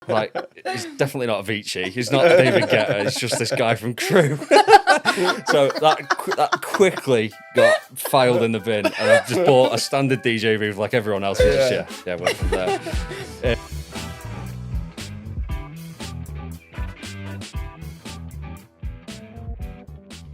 Like, he's definitely not Avicii. He's not David Guetta. He's just this guy from Crew. So that quickly got filed in the bin, and I've just bought a standard DJ booth like everyone else. Went from there.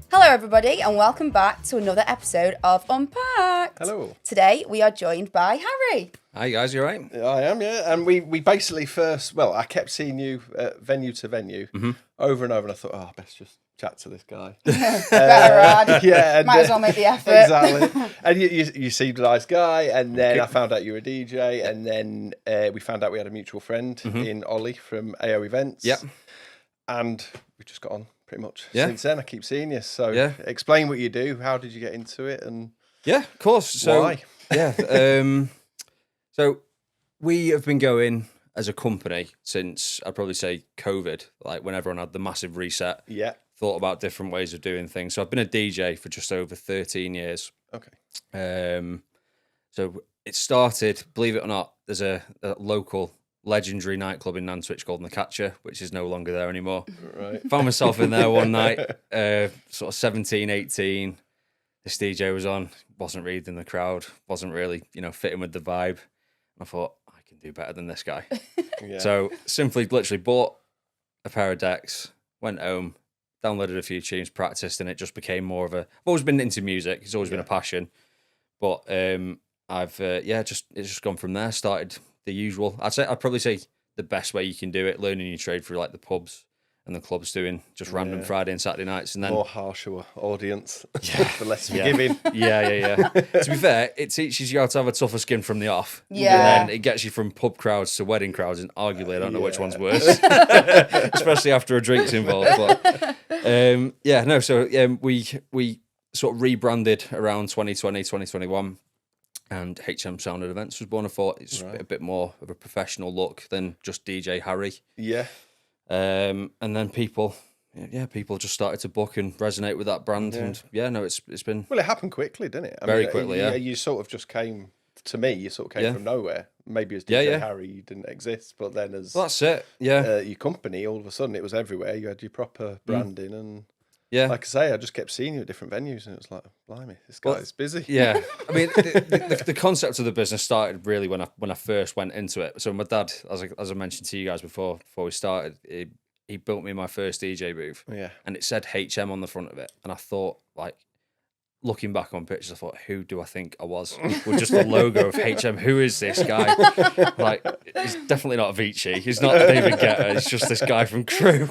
Hello everybody and welcome back to another episode of Unpacked. Hello. Today we are joined by Harry. Hi guys, you alright? I am, yeah. And we basically I kept seeing you venue to venue over and over, and I thought, I best just chat to this guy. Better on. Yeah. Might as well make the effort. Exactly. And you seemed a nice guy, and then I found out you were a DJ, and then we found out we had a mutual friend in Ollie from AO Events. Yep. And we just got on pretty much since then. I keep seeing you. So explain what you do. How did you get into it? And yeah, of course. So, why? Yeah. So we have been going as a company since, I'd probably say, COVID, like when everyone had the massive reset. Yeah. Thought about different ways of doing things. So I've been a DJ for just over 13 years. Okay. So it started, believe it or not, there's a local legendary nightclub in Nantwich called The Catcher, which is no longer there anymore. Right. Found myself in there one night, sort of 17, 18. This DJ was on, wasn't reading the crowd, wasn't really, fitting with the vibe. And I thought, I can do better than this guy. Yeah. So simply, literally bought a pair of decks, went home, downloaded a few tunes, practiced, and it just became more of a... I've always been into music. It's always been a passion. But it's just gone from there. Started the usual. I'd probably say the best way you can do it, learning your trade through like the pubs and the clubs, doing just random Friday and Saturday nights, and then more harsher audience, the less forgiving. Yeah. To be fair, it teaches you how to have a tougher skin from the off. Yeah. And then it gets you from pub crowds to wedding crowds, and arguably I don't know which one's worse, especially after a drink's involved. But we sort of rebranded around 2020, 2021. And HM Sound and Events was born. I thought it's a bit more of a professional look than just DJ Harry. Yeah. And then people just started to book and resonate with that brand. Yeah. And it's been... Well, it happened quickly, didn't it? Very quickly, yeah. You sort of just came, to me, you sort of came from nowhere. Maybe as DJ Harry, you didn't exist, but then as... Well, that's it, yeah. Your company, all of a sudden, it was everywhere. You had your proper branding and... Yeah, like I say, I just kept seeing you at different venues, and it was like, blimey, this guy's busy. Yeah, I mean, the concept of the business started really when I first went into it. So my dad, as I mentioned to you guys before we started, he built me my first DJ booth. Yeah, and it said HM on the front of it, and I thought, like, looking back on pictures, I thought, who do I think I was? With just the logo of HM, who is this guy? Like, he's definitely not Avicii. He's not David Guetta. He's just this guy from Crew.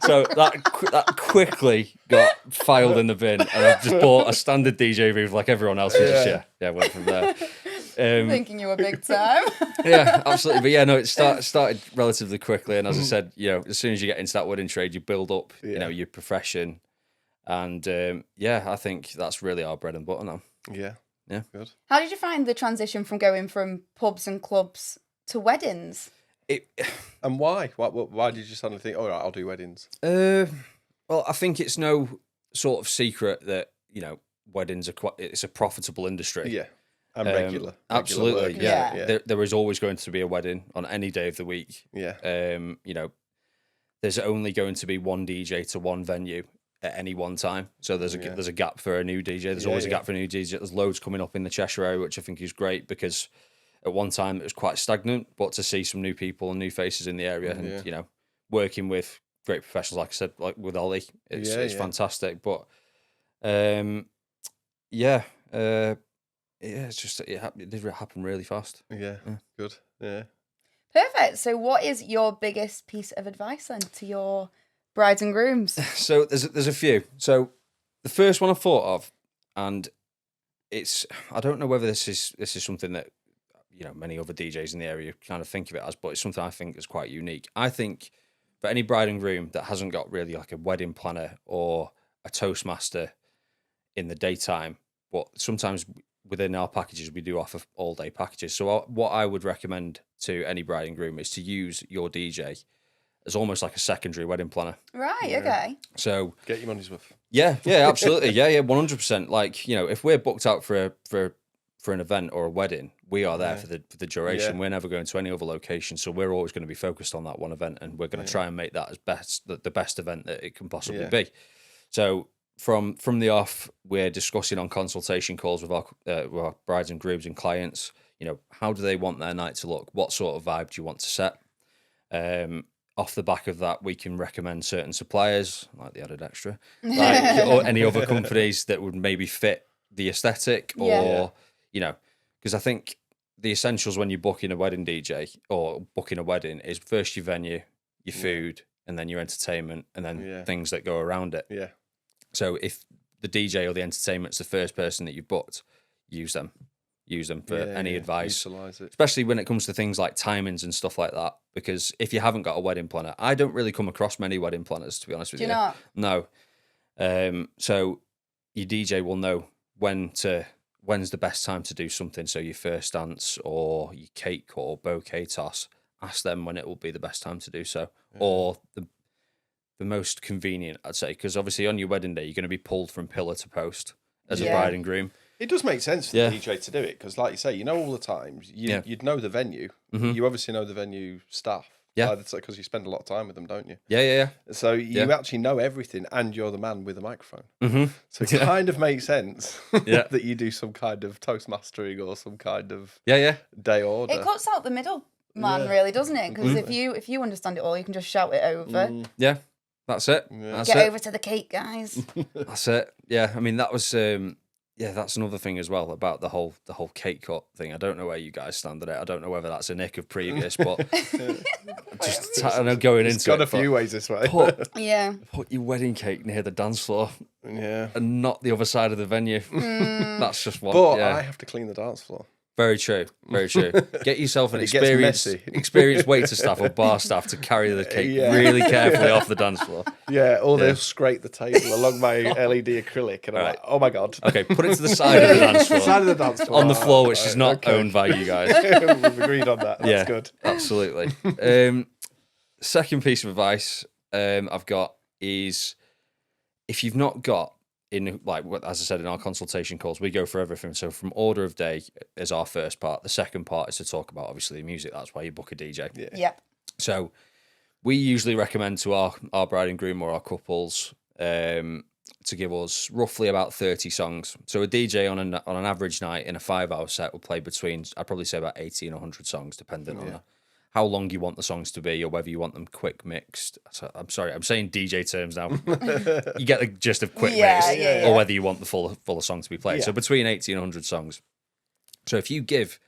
So that quickly got filed in the bin, and I've just bought a standard DJ booth like everyone else. Went from there. Thinking you were big time. Yeah, absolutely. But yeah, no, it started relatively quickly, and as I said, as soon as you get into that wedding trade, you build up, your profession. And I think that's really our bread and butter now. Yeah. Good. How did you find the transition from going from pubs and clubs to weddings? And why? Why did you suddenly think, all right, I'll do weddings? Well, I think it's no sort of secret that, weddings it's a profitable industry. Yeah. And regular. Absolutely. Work. Yeah. There is always going to be a wedding on any day of the week. Yeah. There's only going to be one DJ to one venue at any one time. So there's a gap for a new DJ. There's always a gap for a new DJ. There's loads coming up in the Cheshire area, which I think is great because at one time it was quite stagnant, but to see some new people and new faces in the area and, working with great professionals, like I said, like with Ollie, it's fantastic. But, it's just, it did happen really fast. Yeah. Good. Yeah. Perfect. So what is your biggest piece of advice then to your brides and grooms? So there's a few. So the first one I thought of, and I don't know whether this is something that many other DJs in the area kind of think of it as, but it's something I think is quite unique. I think for any bride and groom that hasn't got really like a wedding planner or a toastmaster in the daytime, but sometimes within our packages we do offer all day packages. So what I would recommend to any bride and groom is to use your DJ as almost like a secondary wedding planner. Right, okay. So get your money's worth. Yeah, absolutely. Yeah, 100%. Like, if we're booked out for an event or a wedding, we are there for the duration. Yeah. We're never going to any other location, so we're always going to be focused on that one event, and we're going to try and make that as the best event that it can possibly be. So from the off, we're discussing on consultation calls with our brides and grooms and clients. You know, how do they want their night to look? What sort of vibe do you want to set? Off the back of that, we can recommend certain suppliers, like the Added Extra, or any other companies that would maybe fit the aesthetic, or, you know, because I think the essentials when you're booking a wedding DJ or booking a wedding is first your venue, your food, and then your entertainment, and then things that go around it. Yeah. So if the DJ or the entertainment's the first person that you've booked, use them for any advice, especially when it comes to things like timings and stuff like that. Because if you haven't got a wedding planner, I don't really come across many wedding planners, to be honest with you. Do you not? No. So your DJ will know when's the best time to do something. So your first dance or your cake or bouquet toss, ask them when it will be the best time to do so, or the most convenient, I'd say, because obviously on your wedding day you're going to be pulled from pillar to post as a bride and groom. It does make sense for the DJ to do it, because like you say, you know, all the times you'd know the venue. You obviously know the venue staff. Yeah, because you spend a lot of time with them, don't you? Yeah. So you actually know everything, and you're the man with the microphone. So it kind of makes sense that you do some kind of toastmastering or some kind of day order. It cuts out the middle man, really, doesn't it? Because if you understand it all, you can just shout it over. Yeah, that's it. That's Get over to the cake, guys. That's it. Yeah, I mean, that was that's another thing as well about the whole cake cut thing. I don't know where you guys stand on it. I don't know whether that's a nick of previous, but just I know going into it's got a few ways this way. Put your wedding cake near the dance floor, and not the other side of the venue. That's just one. But I have to clean the dance floor. Very true. Very true. Get yourself an experienced waiter staff or bar staff to carry the cake really carefully off the dance floor. Yeah, or they'll scrape the table along my LED acrylic, and I'm like, oh my god. Okay, put it to the side of the dance floor. Side of the dance floor. On the floor, which is not owned by you guys. We've agreed on that. That's good. Absolutely. Second piece of advice I've got is, if you've not got, as I said in our consultation calls, we go for everything. So from order of day is our first part. The second part is to talk about, obviously, the music. That's why you book a DJ. Yep. So we usually recommend to our bride and groom or our couples to give us roughly about 30 songs. So a DJ on an average night in a 5-hour set will play between, I'd probably say, about 80 and 100 songs, depending on how long you want the songs to be, or whether you want them quick mixed. So, I'm sorry, I'm saying DJ terms now. You get the gist of quick mix, or whether you want the full song to be played. So between 80 and 100 songs. So if you give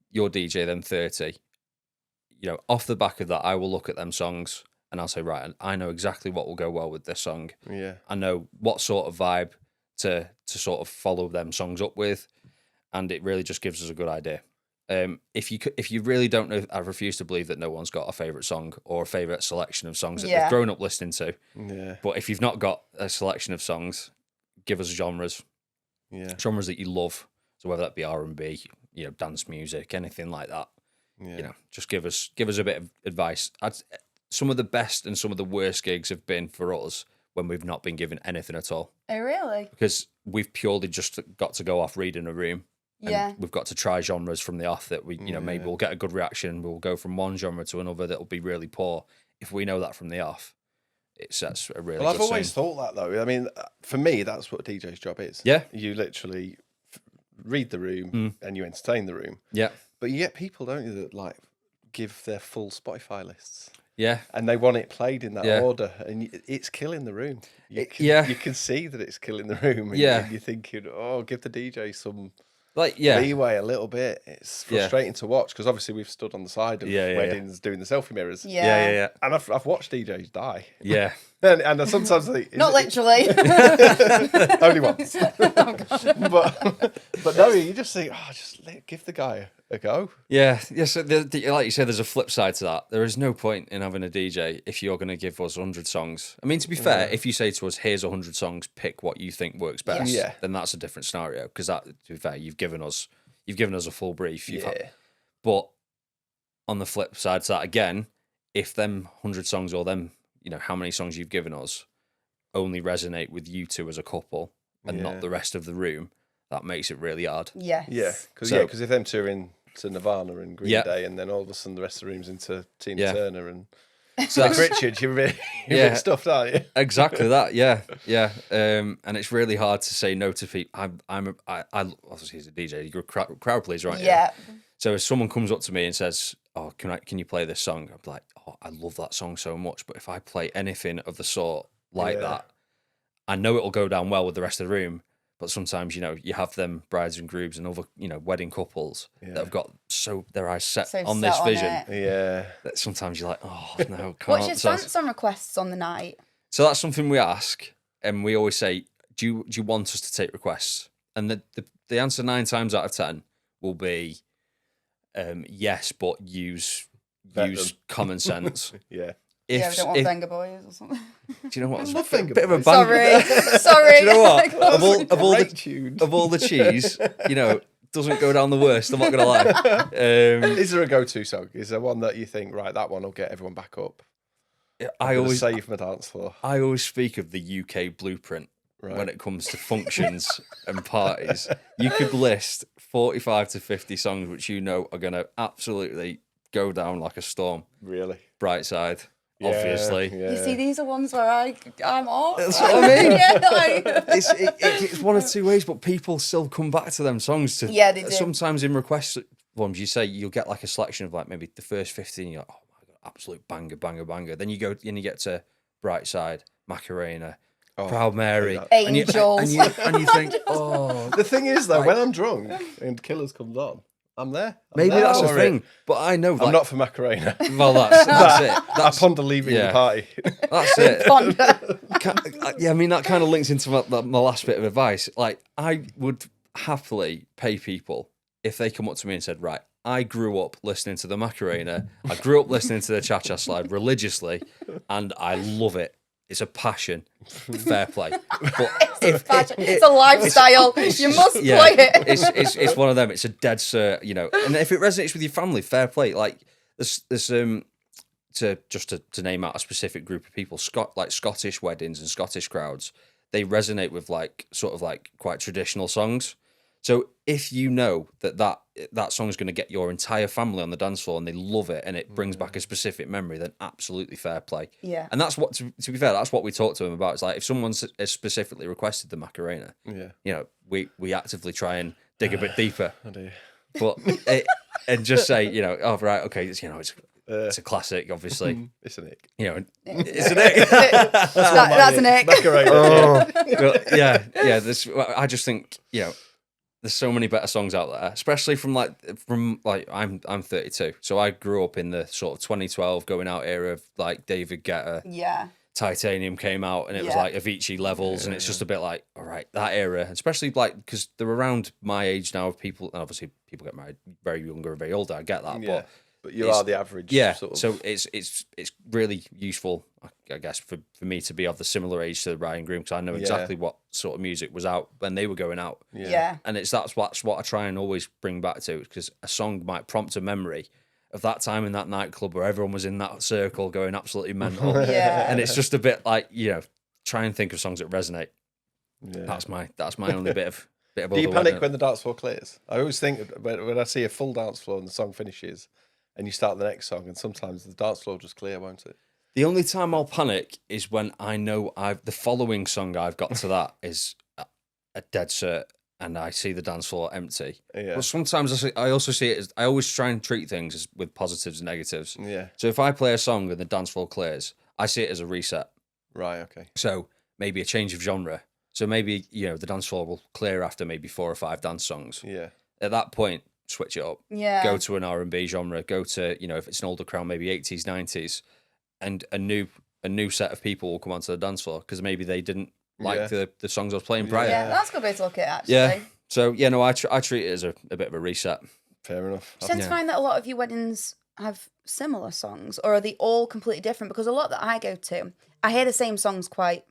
your DJ them 30, you know, off the back of that, I will look at them songs and I'll say, right, I know exactly what will go well with this song. Yeah, I know what sort of vibe to sort of follow them songs up with, and it really just gives us a good idea. If you really don't know, I refuse to believe that no one's got a favourite song or a favourite selection of songs that they've grown up listening to. Yeah. But if you've not got a selection of songs, give us genres. Yeah. Genres that you love. So whether that be R&B, you know, dance music, anything like that. Yeah. You know, just give us a bit of advice. Some of the best and some of the worst gigs have been for us when we've not been given anything at all. Oh, really? Because we've purely just got to go off reading a room. And we've got to try genres from the off that we, you know, maybe we'll get a good reaction. We'll go from one genre to another that'll be really poor. If we know that from the off, it sets a really good I've always scene. thought that, though. I mean, for me, that's what a DJ's job is. Yeah. You literally read the room and you entertain the room. Yeah. But you get people, don't you, that like give their full Spotify lists. Yeah. And they want it played in that order, and it's killing the room. You can see that it's killing the room. And you're thinking, oh, give the DJ some leeway a little bit. It's frustrating to watch, because obviously we've stood on the side of weddings doing the selfie mirrors. Yeah. And I've watched DJs die. Yeah. and sometimes they... Not literally. Only once. but no, you just think, give the guy a go. Yeah. So like you said, there's a flip side to that. There is no point in having a DJ if you're going to give us 100 songs. I mean, to be fair, if you say to us, here's 100 songs, pick what you think works best, then that's a different scenario. Because that, to be fair, you've given us a full brief. But on the flip side to that, again, if them 100 songs or them, you know, how many songs you've given us only resonate with you two as a couple and not the rest of the room, that makes it really hard. Yes. Yeah, because if them two are into Nirvana and Green Day, and then all of a sudden the rest of the room's into Tina Turner and Cliff Richard, you're really stuffed, aren't you? Exactly that. Yeah. And it's really hard to say no to people. I obviously as a DJ, you're a crowd pleaser, right? Yeah. So if someone comes up to me and says, "Oh, can you play this song?" I'm like, "Oh, I love that song so much." But if I play anything of the sort like that, I know it'll go down well with the rest of the room. But sometimes, you have them brides and grooms and other, wedding couples that have got their eyes set on this vision. Yeah. That sometimes you're like, oh, no, can't. What's your stance on requests on the night? So that's something we ask, and we always say, do you want us to take requests? And the answer 9 times out of 10 will be yes, but use common sense. Yeah. We don't want Venga Boys or something. Do you know what? I love Venga bit Boys. of a banger. Sorry. Do you know what? of all the cheese, doesn't go down the worst. I'm not gonna lie. Is there a go-to song? Is there one that you think, right, that one will get everyone back up? I always save my dance floor. I always speak of the UK blueprint when it comes to functions and parties. You could list 45 to 50 songs which are gonna absolutely go down like a storm. Really? Bright Side. Obviously, You see, these are ones where I'm off. That's what I mean. It's one of two ways, but people still come back to them songs. They do. Sometimes in request forms, you say you'll get like a selection of like maybe the first 15. You're like, oh my god, absolute banger, banger, banger. Then you go and you get to Bright Side, Macarena, Proud Mary, Angels, and you think, oh. The thing is though, when I'm drunk and Killers comes on, I'm there. Maybe that's the thing, but I know I'm not for Macarena. Well, that's it. I ponder leaving the party. That's it. I mean, that kind of links into my last bit of advice. Like, I would happily pay people if they come up to me and said, right, I grew up listening to the Macarena. I grew up listening to the Cha-Cha Slide religiously, and I love it. It's a passion. Fair play. But it's a lifestyle. You must play it. It's one of them. It's a dead cert, And if it resonates with your family, fair play. Like there's to name out a specific group of people, Scottish weddings and Scottish crowds, they resonate with sort of quite traditional songs. So if you know that song is going to get your entire family on the dance floor and they love it and it brings back a specific memory, then absolutely fair play. Yeah. And that's what, to be fair, that's what we talk to them about. It's like if someone has specifically requested the Macarena, we actively try and dig a bit deeper. I do. But and just say, oh right, okay, it's a classic, obviously. It's an ick. It's an ick. That's an ick. Well, I just think, there's so many better songs out there, especially from I'm 32, so I grew up in the sort of 2012 going out era of like David Guetta. Yeah. Titanium came out and it was like Avicii levels, and it's just a bit like, all right, that era, especially because they're around my age now of people, and obviously people get married very young or very older. I get that, but you are the average. Yeah, sort of. So it's really useful, I guess, for me to be of the similar age to the bride and groom, because I know exactly what sort of music was out when they were going out. Yeah. And that's what I try and always bring back to, because a song might prompt a memory of that time in that nightclub where everyone was in that circle going absolutely mental. And it's just a bit like, try and think of songs that resonate. Yeah. That's my only bit of Do you panic when the dance floor clears? I always think when I see a full dance floor and the song finishes and you start the next song, and sometimes the dance floor will just clear, won't it? The only time I'll panic is when I know the following song I've got to that is a dead cert and I see the dance floor empty. Yeah. But sometimes I also see it as, I always try and treat things with positives and negatives. Yeah. So if I play a song and the dance floor clears, I see it as a reset. Right, okay. So maybe a change of genre. So maybe, the dance floor will clear after maybe 4 or 5 dance songs. Yeah. At that point, switch it up. Yeah. Go to an R&B genre. Go to, if it's an older crowd, maybe 80s, 90s. And a new set of people will come onto the dance floor because maybe they didn't like the songs I was playing prior. Yeah, that's a good way to look at it, actually. Yeah. So, I treat it as a bit of a reset. Fair enough. I tend to find that a lot of your weddings have similar songs, or are they all completely different? Because a lot that I go to, I hear the same songs quite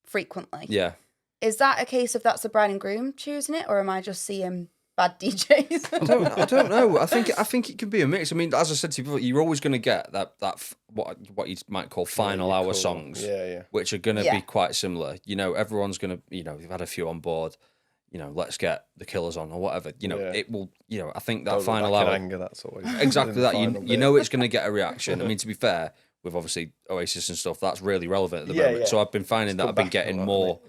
frequently. Yeah. Is that a case of that's the bride and groom choosing it, or am I just seeing bad DJs? I don't know. I think it can be a mix. I mean, as I said to you before, you're always going to get that what you might call final hour songs, which are going to be quite similar. Everyone's going to, we've had a few on board. let's get the Killers on or whatever. It will. I think that Don't final look like hour. an anger, that's always Exactly that. You know it's going to get a reaction. I mean, to be fair, with obviously Oasis and stuff, that's really relevant at the moment. Yeah. So I've been finding that I've been getting more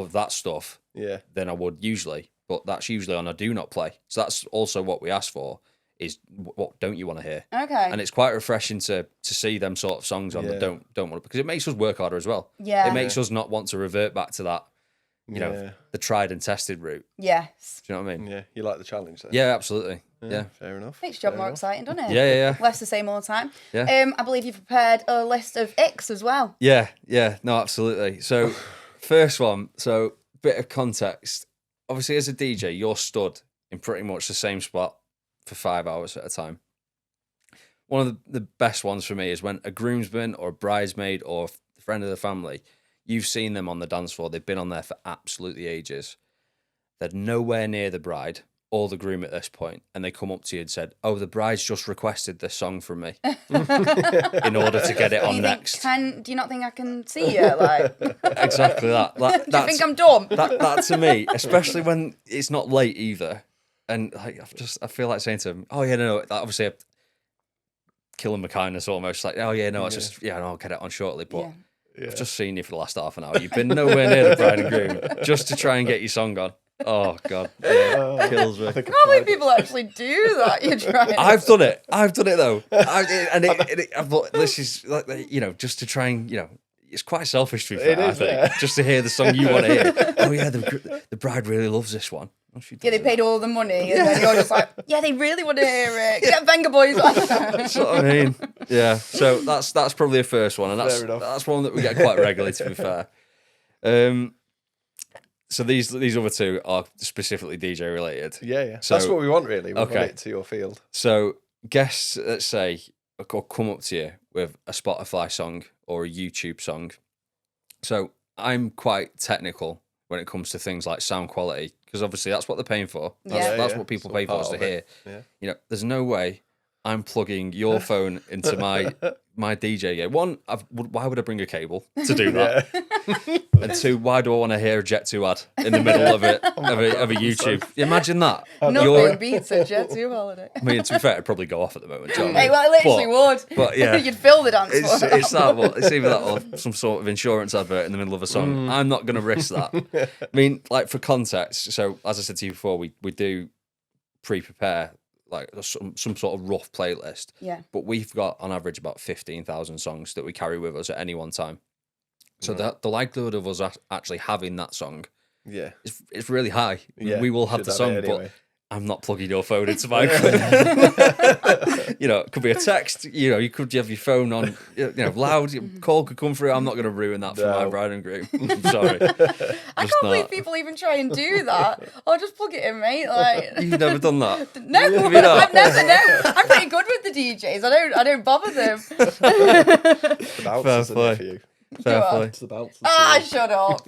of that stuff than I would usually. But that's usually on a do not play. So that's also what we ask for, is what don't you want to hear? Okay. And it's quite refreshing to see them sort of songs on that don't want to, because it makes us work harder as well. Yeah. It makes us not want to revert back to that, the tried and tested route. Yes. Do you know what I mean? Yeah. You like the challenge then? Yeah, absolutely. Yeah. Fair enough. Makes your job more exciting, doesn't it? Yeah. Less the same all the time. Yeah. I believe you've prepared a list of icks as well. Yeah. No, absolutely. So, first one. So, bit of context. Obviously, as a DJ, you're stood in pretty much the same spot for 5 hours at a time. One of the best ones for me is when a groomsman or a bridesmaid or a friend of the family, you've seen them on the dance floor. They've been on there for absolutely ages. They're nowhere near the bride or the groom at this point, and they come up to you and said, "Oh, the bride's just requested this song from me in order to get it on next." Do you not think I can see you? Like exactly that. Do you think I'm dumb? That to me, especially when it's not late either, and like I feel like saying to him, "Oh yeah, no, that obviously killing my kindness almost." Like, "Oh yeah, no, it's just I'll get it on shortly," but. I've just seen you for the last half an hour. You've been nowhere near the bride and groom just to try and get your song on. Oh God, kills me. How many people actually do that? You're trying. I've done it though, this is like just to try and it's quite selfish to be fair. I think just to hear the song you want to hear. Oh yeah, the bride really loves this one. Oh, they paid all the money, and then you're just like, they really want to hear it. Get Venga Boys on. That's what I mean. Yeah, so that's probably a first one, and that's one that we get quite regularly, to be fair. So these other two are specifically DJ related. Yeah. So, that's what we want, really. We want it to your field. So guests, let's say, come up to you with a Spotify song or a YouTube song. So I'm quite technical when it comes to things like sound quality, because obviously that's what they're paying for. That's what people pay for, is to hear. Yeah. There's no way I'm plugging your phone into my DJ gear. One, why would I bring a cable to do that? And two, why do I want to hear a Jet 2 ad in the middle of a YouTube? Imagine that. Nothing beats a Jet 2 holiday. I mean, to be fair, it'd probably go off at the moment. Hey, well, it literally would. But yeah, you'd fill the dance floor. It's that. It's either that or some sort of insurance advert in the middle of a song. I'm not going to risk that. I mean, like, for context. So, as I said to you before, we do pre-prepare like some sort of rough playlist. Yeah. But we've got on average about 15,000 songs that we carry with us at any one time. So the likelihood of us actually having that song, it's really high. Yeah, we will have the song, but I'm not plugging your phone into my it could be a text. You could have your phone on, loud. Call could come through. I'm not going to ruin that for my bride and groom. I'm sorry. I can't believe people even try and do that. I'll just plug it in, mate. Like you've never done that? No, I've never. No, I'm pretty good with the DJs. I don't bother them. Fair play for you. Fair play. Shut up.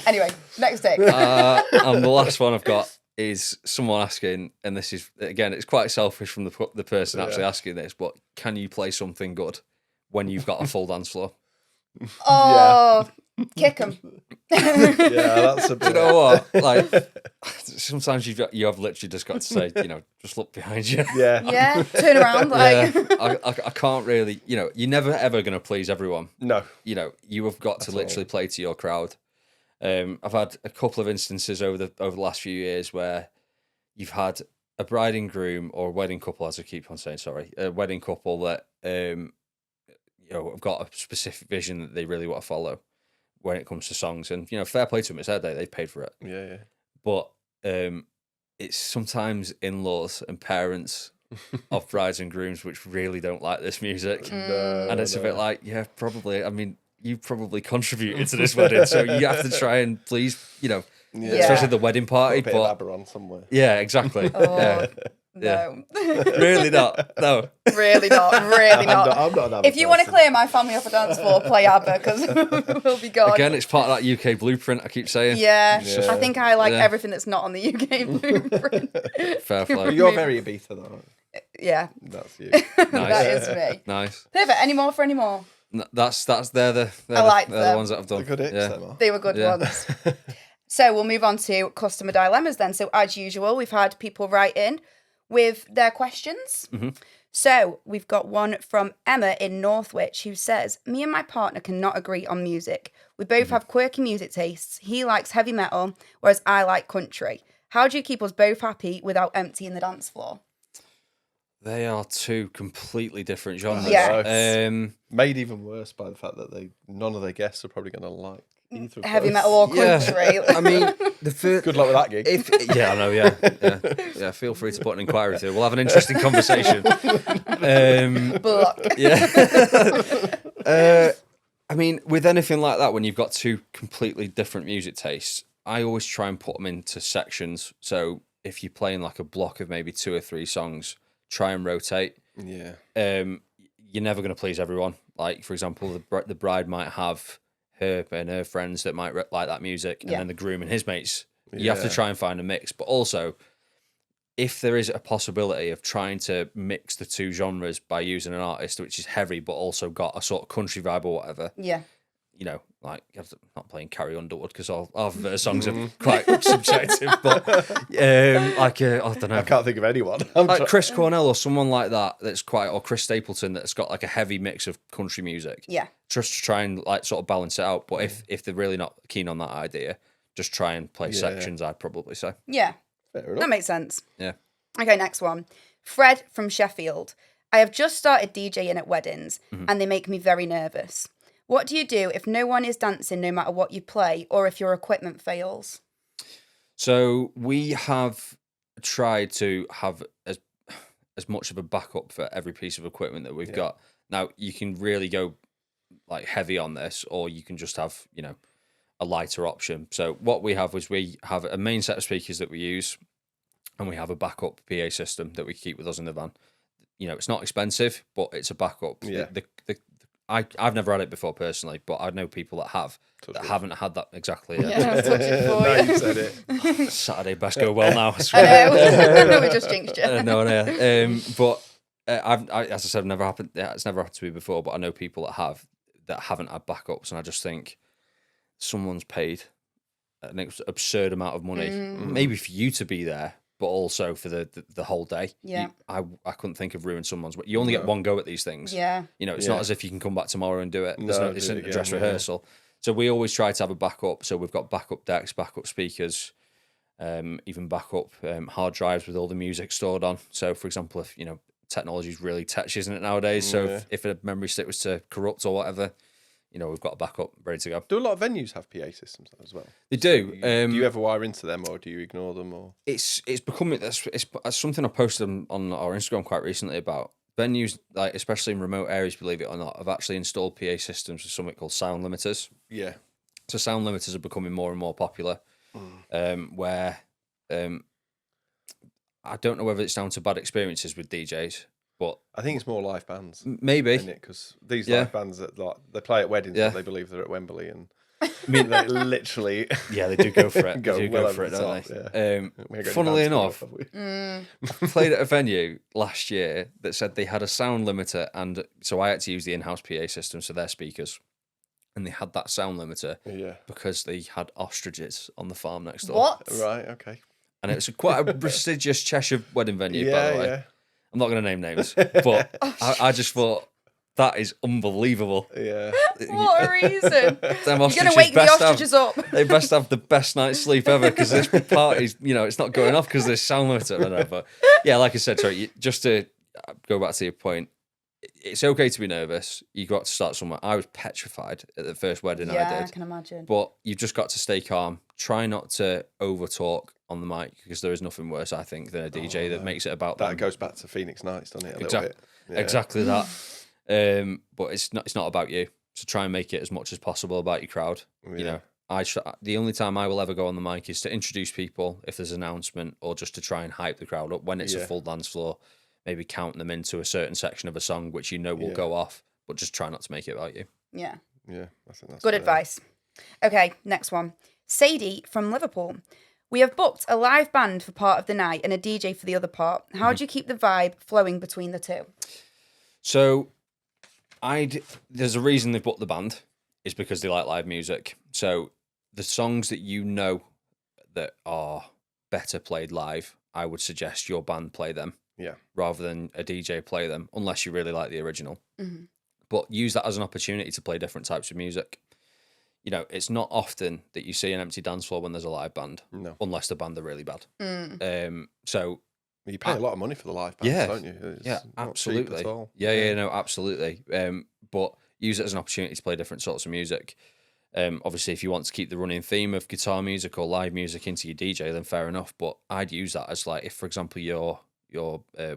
Anyway, next take. And the last one I've got is someone asking, and this is, again, it's quite selfish from the person actually asking this, but can you play something good when you've got a full dance floor? Oh, kick them. That's a bit. You know what? Like, sometimes you have literally just got to say, just look behind you. Yeah. Turn around. Like, I can't really. You're never ever going to please everyone. No. You have got to literally play to your crowd. I've had a couple of instances over the last few years where you've had a bride and groom or a wedding couple, as I keep on saying, a wedding couple that have got a specific vision that they really want to follow when it comes to songs, and fair play to them, it's their day, they've paid for it. Yeah. But it's sometimes in-laws and parents of brides and grooms which really don't like this music, and it's a bit like, probably. I mean, you probably contributed to this wedding, so you have to try and please, especially the wedding party. Put a bit of ABBA on somewhere. Yeah, exactly. No. Really not. No. Really not. Really not. I'm not an ABBA if you want to clear my family off a dance floor, play ABBA, because we'll be gone. Again, it's part of that UK blueprint, I keep saying. Yeah. I think I like everything that's not on the UK blueprint. Fair play. You're very Ibiza, though. Yeah. That's you. Nice. That is me. Nice. Perfect. Any more for any more? They're the ones that I've done. They're good hits, They were good ones. So we'll move on to customer dilemmas then. So as usual, we've had people write in with their questions. Mm-hmm. So we've got one from Emma in Northwich who says, me and my partner cannot agree on music. We both have quirky music tastes. He likes heavy metal, whereas I like country. How do you keep us both happy without emptying the dance floor? They are two completely different genres. Yeah. Made even worse by the fact that none of their guests are probably going to like either of heavy those. metal or country. I mean, good luck with that gig. Yeah, I know. Yeah. Feel free to put an inquiry through. We'll have an interesting conversation. Block. Yeah. I mean, with anything like that, when you've got two completely different music tastes, I always try and put them into sections. So if you're playing like a block of maybe 2 or 3 songs, try and rotate. Yeah. You're never going to please everyone. Like, for example, the bride might have her and her friends that might like that music, and then the groom and his mates. You have to try and find a mix. But also, if there is a possibility of trying to mix the two genres by using an artist which is heavy but also got a sort of country vibe or whatever, like I'm not playing Carrie Underwood because all of her songs are quite subjective, but I don't know. I can't think of anyone. Like Chris Cornell or someone like that or Chris Stapleton that's got like a heavy mix of country music. Yeah. Just to try and like sort of balance it out. But if they're really not keen on that idea, just try and play sections, I'd probably say. Yeah. Fair enough. That makes sense. Yeah. Okay, next one. Fred from Sheffield. I have just started DJing at weddings and they make me very nervous. What do you do if no one is dancing no matter what you play or if your equipment fails? So we have tried to have as much of a backup for every piece of equipment that we've got. Now, you can really go like heavy on this, or you can just have, a lighter option. So what we have is we have a main set of speakers that we use, and we have a backup PA system that we keep with us in the van. It's not expensive, but it's a backup. Yeah. I've never had it before personally, but I know people that have haven't had that exactly yet. Yeah, I'll touch it for No, you. you said it. Saturday best go well now. I I swear. know. We just jinxed you. No. But as I said, it's never happened to me before. But I know people that haven't had backups, and I just think someone's paid an absurd amount of money, maybe for you to be there, but also for the whole day. Yeah. I couldn't think of ruining someone's. You only get one go at these things. Yeah. It's not as if you can come back tomorrow and do it. It's do a it dress again, rehearsal. So we always try to have a backup. So we've got backup decks, backup speakers, even backup hard drives with all the music stored on. So for example, if technology is really touchy, isn't it nowadays? So if a memory stick was to corrupt or whatever, we've got a backup ready to go. Do a lot of venues have PA systems as well? They do. Do you ever wire into them, or do you ignore them? Or it's becoming it's something I posted on our Instagram quite recently about venues, like especially in remote areas, believe it or not, have actually installed PA systems with something called sound limiters. Yeah. So sound limiters are becoming more and more popular. Where I don't know whether it's down to bad experiences with DJs. But I think it's more live bands, maybe, because these live bands that they play at weddings, but they believe they're at Wembley, and they literally, they do go for it. Go they do well go for it, don't they? Yeah. Funnily enough, played at a venue last year that said they had a sound limiter, and so I had to use the in-house PA system, so their speakers, and they had that sound limiter because they had ostriches on the farm next door. What? Right. Okay. And it was quite a prestigious Cheshire wedding venue, by the way. Yeah. I'm not going to name names, but I just thought that is unbelievable. Yeah. What a reason. Them You're going to wake the ostriches up. They best have the best night's sleep ever, because this party's, it's not going off because there's sound limiter. I don't know, but yeah, like I said, sorry, just to go back to your point, it's okay to be nervous. You got to start somewhere. I was petrified at the first wedding I did. I can imagine. But you've just got to stay calm. Try not to over talk on the mic, because there is nothing worse, I think, than a DJ that makes it about that. Them. Goes back to Phoenix Nights, doesn't it? A little bit. Yeah. Exactly that. But it's not about you. So try and make it as much as possible about your crowd. Yeah. The only time I will ever go on the mic is to introduce people if there's an announcement, or just to try and hype the crowd up when it's a full dance floor. Maybe count them into a certain section of a song which will go off, but just try not to make it about you. Yeah. Yeah, I think that's good advice. Okay, next one. Sadie from Liverpool. We have booked a live band for part of the night and a DJ for the other part. How do you keep the vibe flowing between the two? So, there's a reason they booked the band, is because they like live music. So the songs that that are better played live, I would suggest your band play them. Yeah. Rather than a DJ play them, unless you really like the original. Mm-hmm. But use that as an opportunity to play different types of music. You know, it's not often that you see an empty dance floor when there's a live band, unless the band are really bad. So you pay a lot of money for the live bands, don't you? It's absolutely. At all. No, absolutely. But use it as an opportunity to play different sorts of music. Obviously, if you want to keep the running theme of guitar music or live music into your DJ, then fair enough. But I'd use that as like, if for example your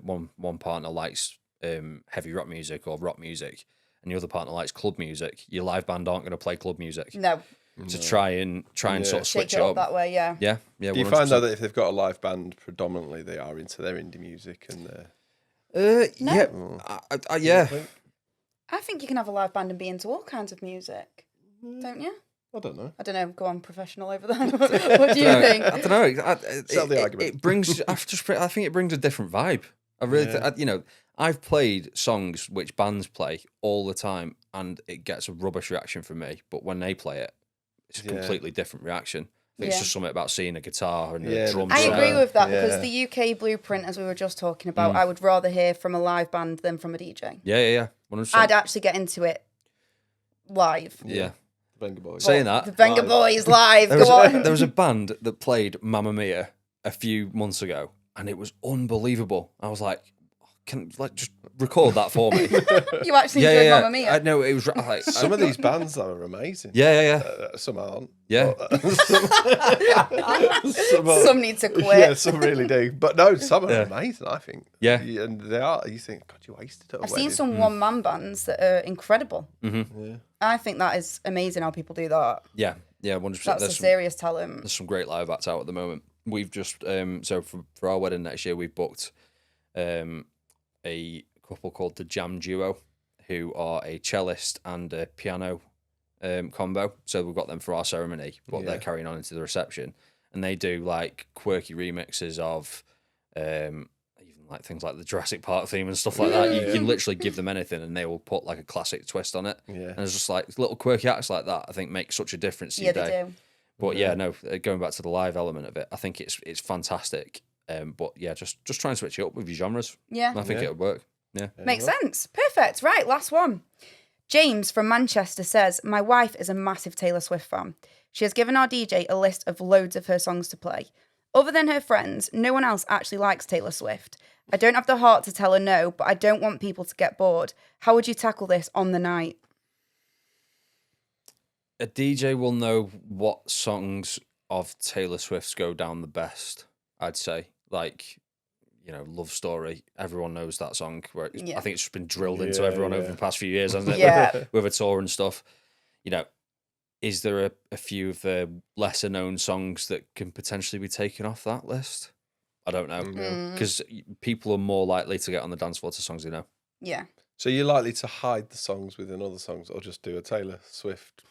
one partner likes heavy rock music or rock music, and your other partner likes club music, your live band aren't going to play club music. No. To try and sort of switch it up that way, yeah. Yeah. Do you 100%. Find though that if they've got a live band, predominantly they are into their indie music and No. Yeah. I think you can have a live band and be into all kinds of music, don't you? I don't know. Go on, professional over there. What do you think? I don't know. Sell the argument. It brings. I think it brings a different vibe. I really, I've played songs which bands play all the time, and it gets a rubbish reaction from me. But when they play it, it's a completely different reaction. I think it's just something about seeing a guitar and a drum set. I agree with that because the UK blueprint, as we were just talking about, I would rather hear from a live band than from a DJ. Yeah. 100%. I'd actually get into it live. Yeah. Venga Boys. Saying that, the Venga Boys live. There was a band that played Mamma Mia a few months ago, and it was unbelievable. I was like, just record that for me. You actually enjoyed Mamma Mia? I know it was like some of these bands are amazing. Yeah. Some aren't. Yeah. Some need to quit. Yeah, some really do. But no, some are amazing, I think. Yeah. And they are. You think, God, you wasted it. I've seen some one-man bands that are incredible. Mm-hmm. Yeah. I think that is amazing how people do that. Yeah, 100%. That's a serious talent. There's some great live acts out at the moment. We've just so for our wedding next year, we've booked a couple called the Jam Duo, who are a cellist and a piano combo. So we've got them for our ceremony, but they're carrying on into the reception, and they do like quirky remixes of even like things like the Jurassic Park theme and stuff like that. You can literally give them anything, and they will put like a classic twist on it. Yeah, and it's just like little quirky acts like that. I think make such a difference to your day. They do. But going back to the live element of it, I think it's fantastic. But just try and switch it up with your genres. Yeah, I think it'll work. Yeah, makes sense. Perfect. Right, last one. James from Manchester says, my wife is a massive Taylor Swift fan. She has given our DJ a list of loads of her songs to play. Other than her friends, no one else actually likes Taylor Swift. I don't have the heart to tell her no, but I don't want people to get bored. How would you tackle this on the night? A DJ will know what songs of Taylor Swift's go down the best, I'd say. Like, Love Story. Everyone knows that song. I think it's just been drilled into everyone over the past few years, hasn't it? Yeah. With a tour and stuff. Is there a few of the lesser known songs that can potentially be taken off that list? I don't know. Because people are more likely to get on the dance floor to songs they know. Yeah. So you're likely to hide the songs within other songs, or just do a Taylor Swift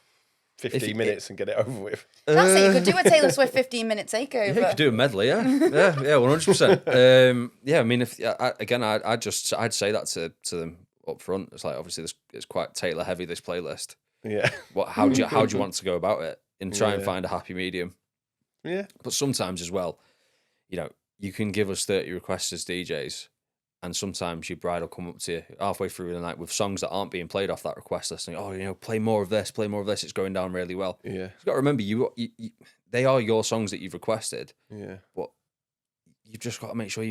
15 minutes and get it over with? That's it. You could do a Taylor Swift 15-minute takeover. Yeah, you could do a medley, yeah. Yeah, 100%. I mean, I'd say that to them up front. It's like, obviously, it's quite Taylor heavy, this playlist. Yeah. How do you want to go about it? And try and find a happy medium. Yeah. But sometimes as well, you can give us 30 requests as DJs, and sometimes your bride will come up to you halfway through the night with songs that aren't being played off that request list, and play more of this, it's going down really well. Yeah. You've got to remember, you they are your songs that you've requested. Yeah. But you've just got to make sure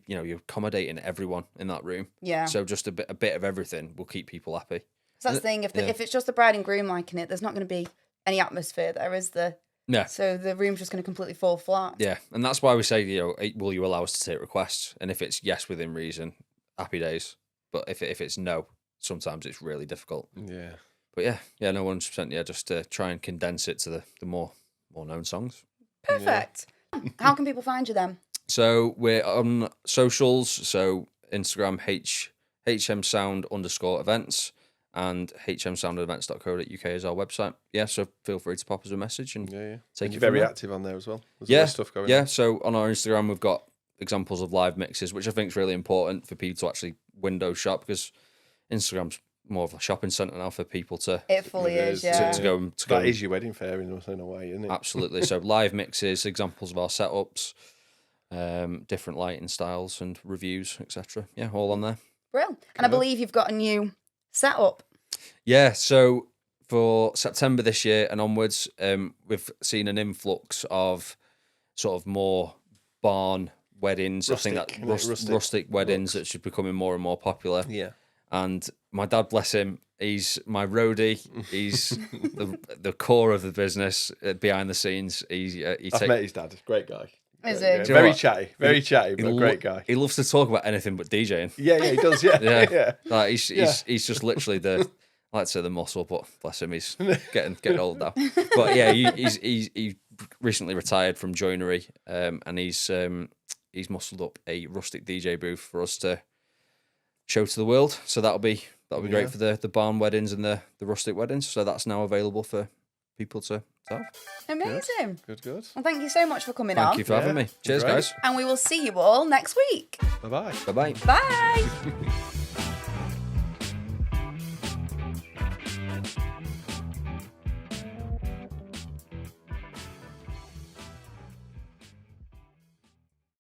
you're accommodating everyone in that room. Yeah. So just a bit of everything will keep people happy. So that's the thing. If it's just the bride and groom liking it, there's not going to be any atmosphere there, is there? Yeah. So the room's just going to completely fall flat. Yeah, and that's why we say, will you allow us to take requests? And if it's yes within reason, happy days. But if it's no, sometimes it's really difficult. Yeah. But no, 100%. Yeah, just to try and condense it to the more known songs. Perfect. Yeah. How can people find you then? So we're on socials. So Instagram HMSound_events. And hmsoundevents.co.uk is our website. Yeah, so feel free to pop us a message and take it. You're very active on there as well. There's stuff going on. Yeah, so on our Instagram we've got examples of live mixes, which I think is really important for people to actually window shop, because Instagram's more of a shopping centre now for people to. It fully is, yeah. To go. That is your wedding fair in a way, isn't it? Absolutely. So live mixes, examples of our setups, different lighting styles and reviews, etc. Yeah, all on there. Brilliant. And I believe you've got a new setup. Yeah, so for September this year and onwards, we've seen an influx of sort of more barn weddings. Rustic, I think that rustic weddings that should becoming more and more popular. Yeah. And my dad, bless him, he's my roadie. He's the core of the business behind the scenes. I've met his dad. Great guy. Is it? Very chatty, but a great guy. He loves to talk about anything but DJing. Yeah, he does. Yeah, yeah. Like he's just literally the, I like to say the muscle, but bless him, he's getting old now. But yeah, he recently retired from joinery, and he's muscled up a rustic DJ booth for us to show to the world. So that'll be great for the barn weddings and the rustic weddings. So that's now available for people to have. Amazing. Good. Well, thank you so much for coming on. Thank you for having me. Cheers, guys. And we will see you all next week. Bye-bye. Bye-bye. Bye.